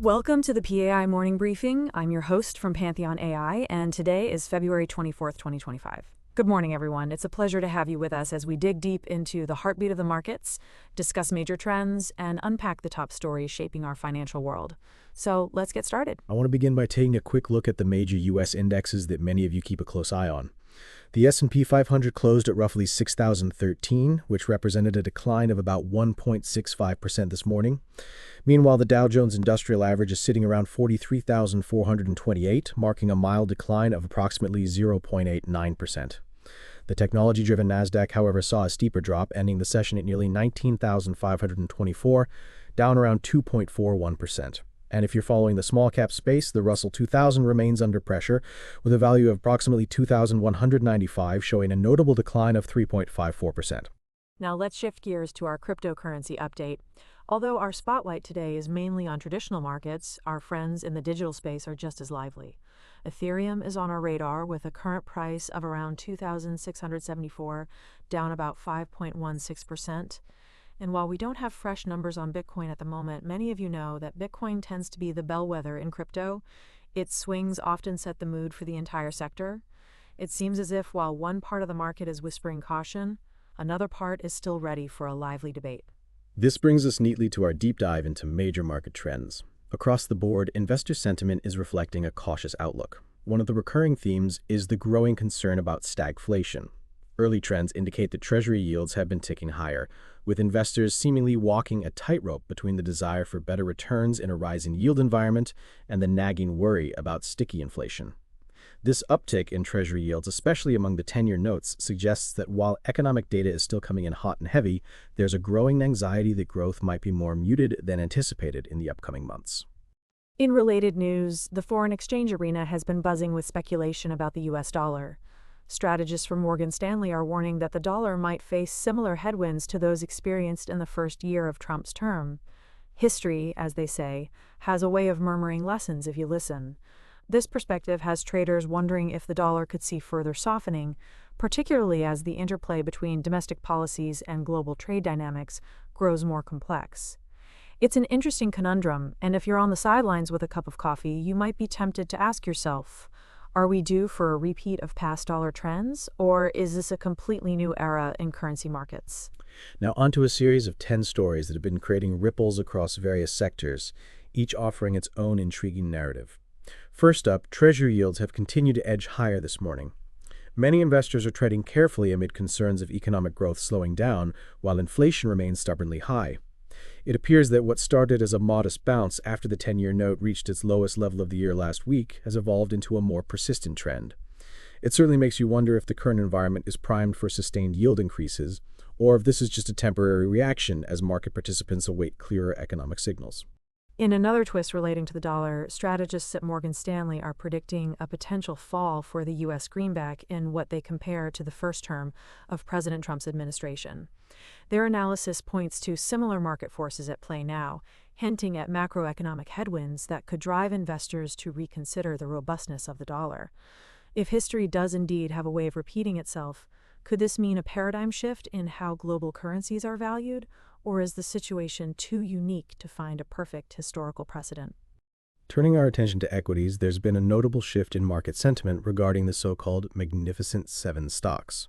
Welcome to the PAI Morning Briefing. I'm your host from PantheonAI, and today is February 24th, 2025. Good morning, everyone. It's a pleasure to have you with us as we dig deep into the heartbeat of the markets, discuss major trends, and unpack the top stories shaping our financial world. So let's get started. I want to begin by taking a quick look at the major U.S. indexes that many of you keep a close eye on. The S&P 500 closed at roughly 6,013, which represented a decline of about 1.65% this morning. Meanwhile, the Dow Jones Industrial Average is sitting around 43,428, marking a mild decline of approximately 0.89%. The technology-driven Nasdaq, however, saw a steeper drop, ending the session at nearly 19,524, down around 2.41%. And if you're following the small-cap space, the Russell 2000 remains under pressure, with a value of approximately 2,195, showing a notable decline of 3.54%. Now let's shift gears to our cryptocurrency update. Although our spotlight today is mainly on traditional markets, our friends in the digital space are just as lively. Ethereum is on our radar with a current price of around 2,674, down about 5.16%. And while we don't have fresh numbers on Bitcoin at the moment, many of you know that Bitcoin tends to be the bellwether in crypto. Its swings often set the mood for the entire sector. It seems as if while one part of the market is whispering caution, another part is still ready for a lively debate. This brings us neatly to our deep dive into major market trends. Across the board, investor sentiment is reflecting a cautious outlook. One of the recurring themes is the growing concern about stagflation. Early trends indicate that Treasury yields have been ticking higher, with investors seemingly walking a tightrope between the desire for better returns in a rising yield environment and the nagging worry about sticky inflation. This uptick in Treasury yields, especially among the 10-year notes, suggests that while economic data is still coming in hot and heavy, there's a growing anxiety that growth might be more muted than anticipated in the upcoming months. In related news, the foreign exchange arena has been buzzing with speculation about the U.S. dollar. Strategists from Morgan Stanley are warning that the dollar might face similar headwinds to those experienced in the first year of Trump's term. History, as they say, has a way of murmuring lessons if you listen. This perspective has traders wondering if the dollar could see further softening, particularly as the interplay between domestic policies and global trade dynamics grows more complex. It's an interesting conundrum, and if you're on the sidelines with a cup of coffee, you might be tempted to ask yourself, are we due for a repeat of past dollar trends, or is this a completely new era in currency markets? Now onto a series of 10 stories that have been creating ripples across various sectors, each offering its own intriguing narrative. First up, Treasury yields have continued to edge higher this morning. Many investors are treading carefully amid concerns of economic growth slowing down, while inflation remains stubbornly high. It appears that what started as a modest bounce after the 10-year note reached its lowest level of the year last week has evolved into a more persistent trend. It certainly makes you wonder if the current environment is primed for sustained yield increases, or if this is just a temporary reaction as market participants await clearer economic signals. In another twist relating to the dollar, strategists at Morgan Stanley are predicting a potential fall for the U.S. greenback in what they compare to the first term of President Trump's administration. Their analysis points to similar market forces at play now, hinting at macroeconomic headwinds that could drive investors to reconsider the robustness of the dollar. If history does indeed have a way of repeating itself, could this mean a paradigm shift in how global currencies are valued, or is the situation too unique to find a perfect historical precedent? Turning our attention to equities, there's been a notable shift in market sentiment regarding the so-called Magnificent Seven stocks.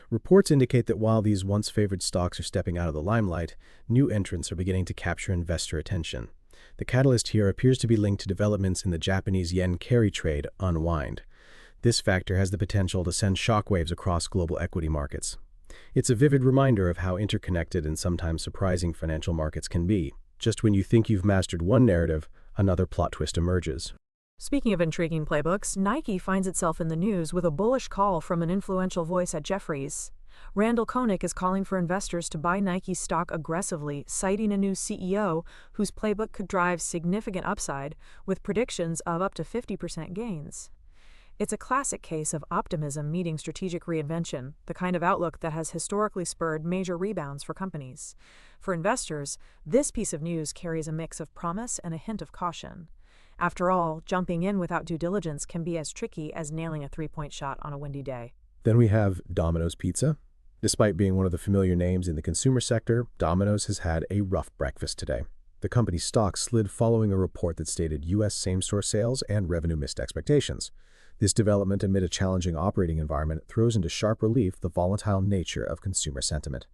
Reports indicate that while these once-favored stocks are stepping out of the limelight, new entrants are beginning to capture investor attention. The catalyst here appears to be linked to developments in the Japanese yen carry trade unwind. This factor has the potential to send shockwaves across global equity markets. It's a vivid reminder of how interconnected and sometimes surprising financial markets can be. Just when you think you've mastered one narrative, another plot twist emerges. Speaking of intriguing playbooks, Nike finds itself in the news with a bullish call from an influential voice at Jefferies. Randall Koenig is calling for investors to buy Nike stock aggressively, citing a new CEO whose playbook could drive significant upside, with predictions of up to 50% gains. It's a classic case of optimism meeting strategic reinvention, the kind of outlook that has historically spurred major rebounds for companies. For investors, this piece of news carries a mix of promise and a hint of caution. After all, jumping in without due diligence can be as tricky as nailing a three-point shot on a windy day. Then we have Domino's Pizza. Despite being one of the familiar names in the consumer sector, Domino's has had a rough breakfast today. The company's stock slid following a report that stated U.S. same-store sales and revenue missed expectations. This development amid a challenging operating environment throws into sharp relief the volatile nature of consumer sentiment.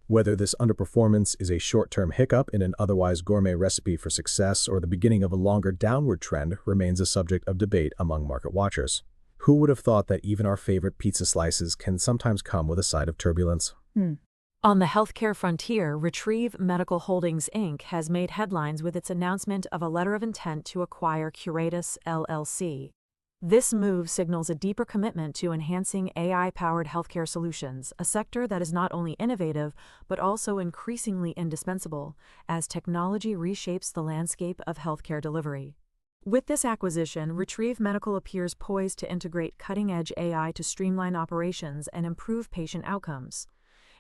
Whether this underperformance is a short-term hiccup in an otherwise gourmet recipe for success or the beginning of a longer downward trend remains a subject of debate among market watchers. Who would have thought that even our favorite pizza slices can sometimes come with a side of turbulence? On the healthcare frontier, Retrieve Medical Holdings, Inc. has made headlines with its announcement of a letter of intent to acquire Curatus, LLC. This move signals a deeper commitment to enhancing AI-powered healthcare solutions, a sector that is not only innovative but also increasingly indispensable as technology reshapes the landscape of healthcare delivery. With this acquisition, Retrieve Medical appears poised to integrate cutting-edge AI to streamline operations and improve patient outcomes.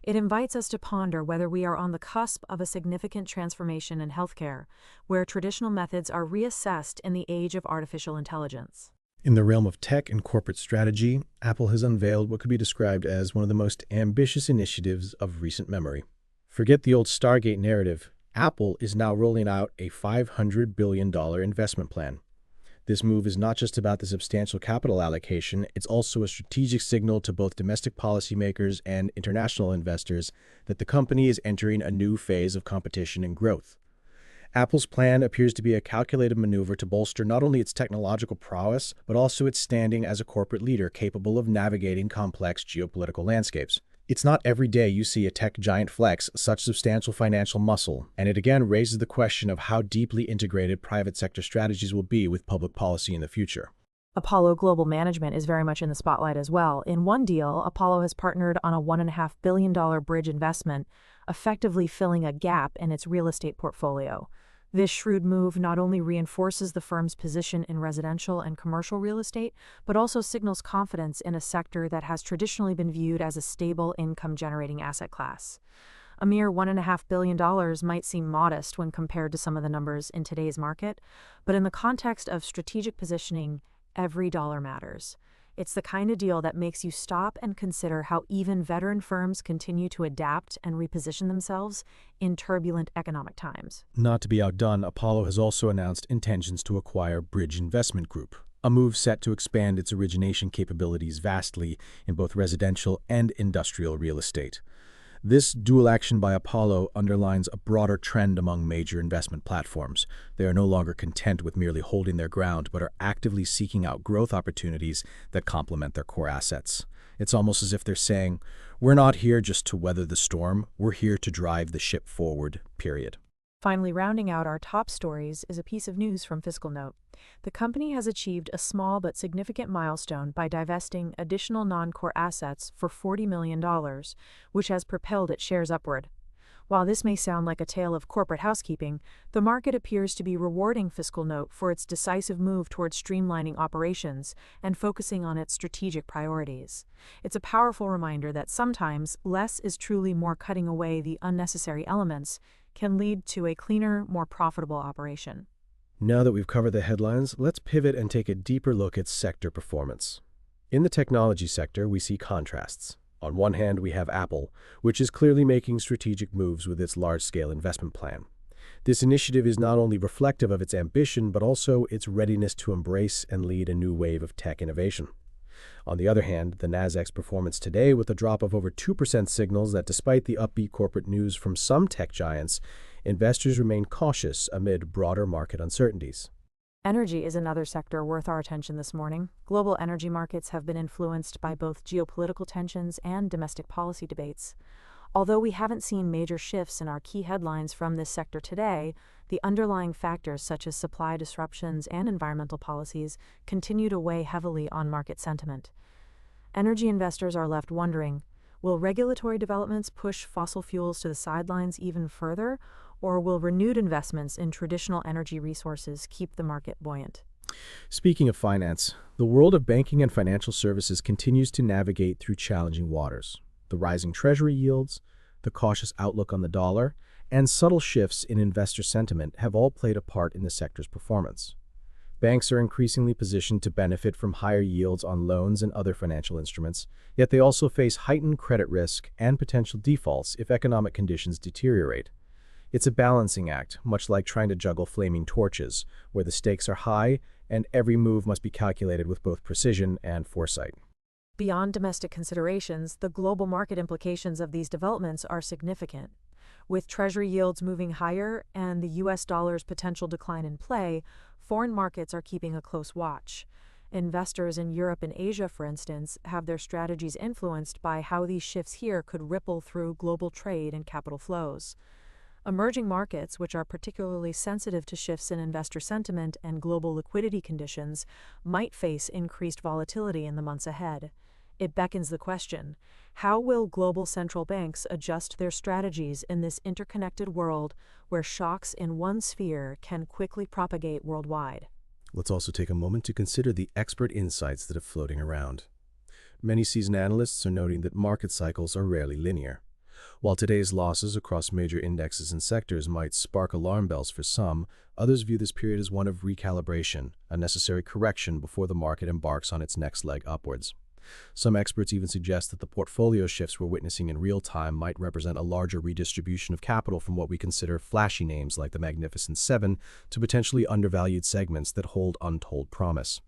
It invites us to ponder whether we are on the cusp of a significant transformation in healthcare, where traditional methods are reassessed in the age of artificial intelligence. In the realm of tech and corporate strategy, Apple has unveiled what could be described as one of the most ambitious initiatives of recent memory. Forget the old Stargate narrative. Apple is now rolling out a $500 billion investment plan. This move is not just about the substantial capital allocation, it's also a strategic signal to both domestic policymakers and international investors that the company is entering a new phase of competition and growth. Apple's plan appears to be a calculated maneuver to bolster not only its technological prowess, but also its standing as a corporate leader capable of navigating complex geopolitical landscapes. It's not every day you see a tech giant flex such substantial financial muscle, and it again raises the question of how deeply integrated private sector strategies will be with public policy in the future. Apollo Global Management is very much in the spotlight as well. In one deal, Apollo has partnered on a $1.5 billion bridge investment, effectively filling a gap in its real estate portfolio. This shrewd move not only reinforces the firm's position in residential and commercial real estate, but also signals confidence in a sector that has traditionally been viewed as a stable income-generating asset class. A mere $1.5 billion might seem modest when compared to some of the numbers in today's market, but in the context of strategic positioning, every dollar matters. It's the kind of deal that makes you stop and consider how even veteran firms continue to adapt and reposition themselves in turbulent economic times. Not to be outdone, Apollo has also announced intentions to acquire Bridge Investment Group, a move set to expand its origination capabilities vastly in both residential and industrial real estate. This dual action by Apollo underlines a broader trend among major investment platforms. They are no longer content with merely holding their ground, but are actively seeking out growth opportunities that complement their core assets. It's almost as if they're saying, we're not here just to weather the storm, we're here to drive the ship forward, period. Finally, rounding out our top stories is a piece of news from Fiscal Note. The company has achieved a small but significant milestone by divesting additional non-core assets for $40 million, which has propelled its shares upward. While this may sound like a tale of corporate housekeeping, the market appears to be rewarding Fiscal Note for its decisive move towards streamlining operations and focusing on its strategic priorities. It's a powerful reminder that sometimes less is truly more. Cutting away the unnecessary elements can lead to a cleaner, more profitable operation. Now that we've covered the headlines, let's pivot and take a deeper look at sector performance. In the technology sector, we see contrasts. On one hand, we have Apple, which is clearly making strategic moves with its large-scale investment plan. This initiative is not only reflective of its ambition, but also its readiness to embrace and lead a new wave of tech innovation. On the other hand, the Nasdaq's performance today with a drop of over 2% signals that despite the upbeat corporate news from some tech giants, investors remain cautious amid broader market uncertainties. Energy is another sector worth our attention this morning. Global energy markets have been influenced by both geopolitical tensions and domestic policy debates. Although we haven't seen major shifts in our key headlines from this sector today, the underlying factors such as supply disruptions and environmental policies continue to weigh heavily on market sentiment. Energy investors are left wondering, will regulatory developments push fossil fuels to the sidelines even further, or will renewed investments in traditional energy resources keep the market buoyant? Speaking of finance, the world of banking and financial services continues to navigate through challenging waters. The rising Treasury yields, the cautious outlook on the dollar, and subtle shifts in investor sentiment have all played a part in the sector's performance. Banks are increasingly positioned to benefit from higher yields on loans and other financial instruments, yet they also face heightened credit risk and potential defaults if economic conditions deteriorate. It's a balancing act, much like trying to juggle flaming torches, where the stakes are high and every move must be calculated with both precision and foresight. Beyond domestic considerations, the global market implications of these developments are significant. With Treasury yields moving higher and the US dollar's potential decline in play, foreign markets are keeping a close watch. Investors in Europe and Asia, for instance, have their strategies influenced by how these shifts here could ripple through global trade and capital flows. Emerging markets, which are particularly sensitive to shifts in investor sentiment and global liquidity conditions, might face increased volatility in the months ahead. It beckons the question, how will global central banks adjust their strategies in this interconnected world where shocks in one sphere can quickly propagate worldwide? Let's also take a moment to consider the expert insights that are floating around. Many seasoned analysts are noting that market cycles are rarely linear. While today's losses across major indexes and sectors might spark alarm bells for some, others view this period as one of recalibration, a necessary correction before the market embarks on its next leg upwards. Some experts even suggest that the portfolio shifts we're witnessing in real time might represent a larger redistribution of capital from what we consider flashy names like the Magnificent Seven to potentially undervalued segments that hold untold promise.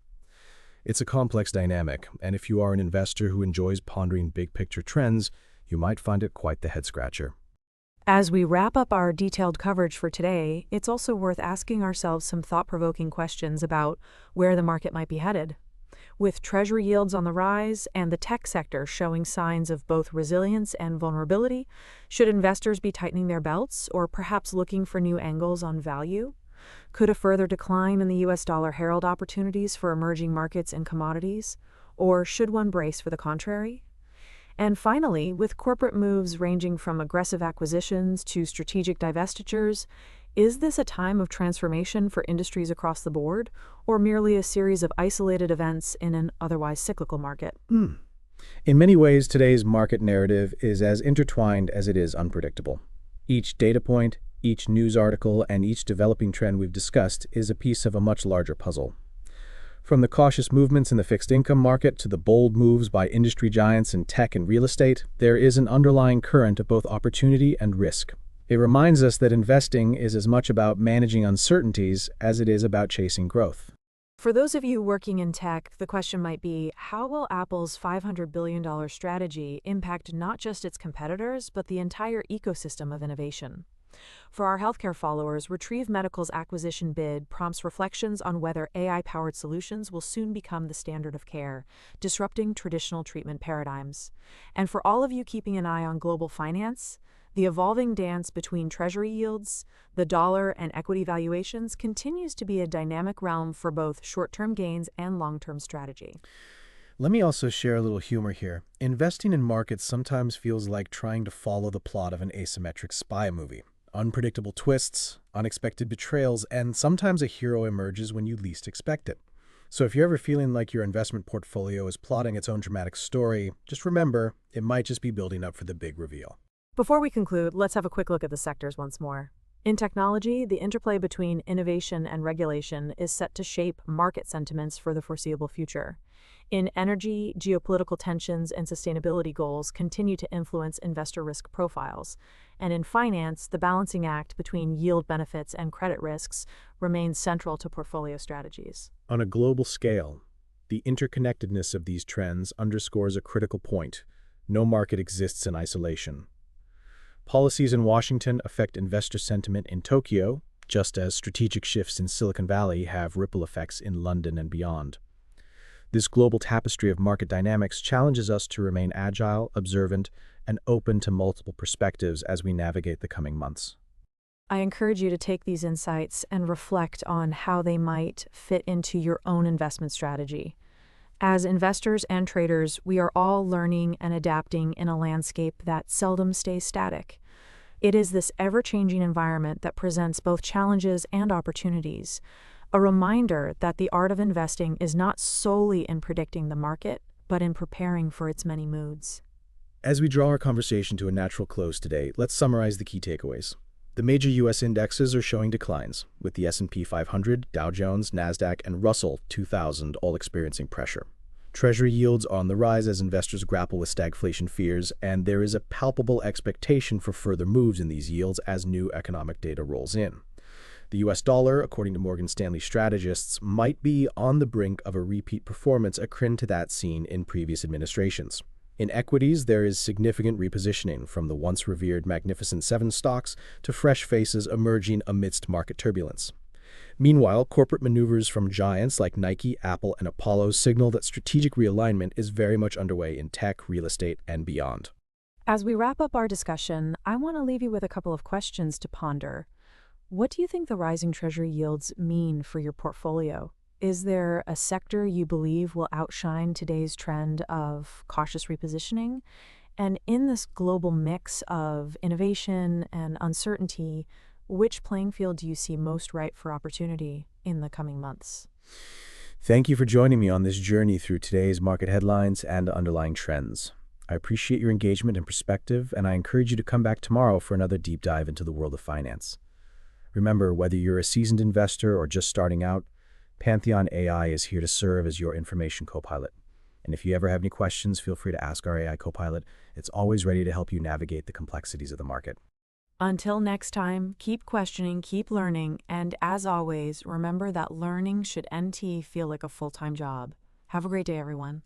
It's a complex dynamic, and if you are an investor who enjoys pondering big-picture trends, you might find it quite the head-scratcher. As we wrap up our detailed coverage for today, it's also worth asking ourselves some thought-provoking questions about where the market might be headed. With Treasury yields on the rise and the tech sector showing signs of both resilience and vulnerability, should investors be tightening their belts or perhaps looking for new angles on value? Could a further decline in the US dollar herald opportunities for emerging markets and commodities? Or should one brace for the contrary? And finally, with corporate moves ranging from aggressive acquisitions to strategic divestitures, is this a time of transformation for industries across the board, or merely a series of isolated events in an otherwise cyclical market? In many ways, today's market narrative is as intertwined as it is unpredictable. Each data point, each news article, and each developing trend we've discussed is a piece of a much larger puzzle. From the cautious movements in the fixed income market to the bold moves by industry giants in tech and real estate, there is an underlying current of both opportunity and risk. It reminds us that investing is as much about managing uncertainties as it is about chasing growth. For those of you working in tech, the question might be, how will Apple's $500 billion strategy impact not just its competitors, but the entire ecosystem of innovation? For our healthcare followers, Retrieve Medical's acquisition bid prompts reflections on whether AI-powered solutions will soon become the standard of care, disrupting traditional treatment paradigms. And for all of you keeping an eye on global finance, the evolving dance between Treasury yields, the dollar, and equity valuations continues to be a dynamic realm for both short-term gains and long-term strategy. Let me also share a little humor here. Investing in markets sometimes feels like trying to follow the plot of an asymmetric spy movie. Unpredictable twists, unexpected betrayals, and sometimes a hero emerges when you least expect it. So if you're ever feeling like your investment portfolio is plotting its own dramatic story, just remember, it might just be building up for the big reveal. Before we conclude, let's have a quick look at the sectors once more. In technology, the interplay between innovation and regulation is set to shape market sentiments for the foreseeable future. In energy, geopolitical tensions and sustainability goals continue to influence investor risk profiles. And in finance, the balancing act between yield benefits and credit risks remains central to portfolio strategies. On a global scale, the interconnectedness of these trends underscores a critical point. No market exists in isolation. Policies in Washington affect investor sentiment in Tokyo, just as strategic shifts in Silicon Valley have ripple effects in London and beyond. This global tapestry of market dynamics challenges us to remain agile, observant, and open to multiple perspectives as we navigate the coming months. I encourage you to take these insights and reflect on how they might fit into your own investment strategy. As investors and traders, we are all learning and adapting in a landscape that seldom stays static. It is this ever-changing environment that presents both challenges and opportunities, a reminder that the art of investing is not solely in predicting the market, but in preparing for its many moods. As we draw our conversation to a natural close today, let's summarize the key takeaways. The major U.S. indexes are showing declines, with the S&P 500, Dow Jones, Nasdaq, and Russell 2000 all experiencing pressure. Treasury yields are on the rise as investors grapple with stagflation fears, and there is a palpable expectation for further moves in these yields as new economic data rolls in. The US dollar, according to Morgan Stanley strategists, might be on the brink of a repeat performance akin to that seen in previous administrations. In equities, there is significant repositioning from the once revered Magnificent Seven stocks to fresh faces emerging amidst market turbulence. Meanwhile, corporate maneuvers from giants like Nike, Apple, and Apollo signal that strategic realignment is very much underway in tech, real estate, and beyond. As we wrap up our discussion, I want to leave you with a couple of questions to ponder. What do you think the rising Treasury yields mean for your portfolio? Is there a sector you believe will outshine today's trend of cautious repositioning? And in this global mix of innovation and uncertainty, which playing field do you see most ripe for opportunity in the coming months? Thank you for joining me on this journey through today's market headlines and underlying trends. I appreciate your engagement and perspective, and I encourage you to come back tomorrow for another deep dive into the world of finance. Remember, whether you're a seasoned investor or just starting out, PantheonAI is here to serve as your information co-pilot. And if you ever have any questions, feel free to ask our AI co-pilot. It's always ready to help you navigate the complexities of the market. Until next time, keep questioning, keep learning, and as always, remember that learning should feel like a full-time job. Have a great day, everyone.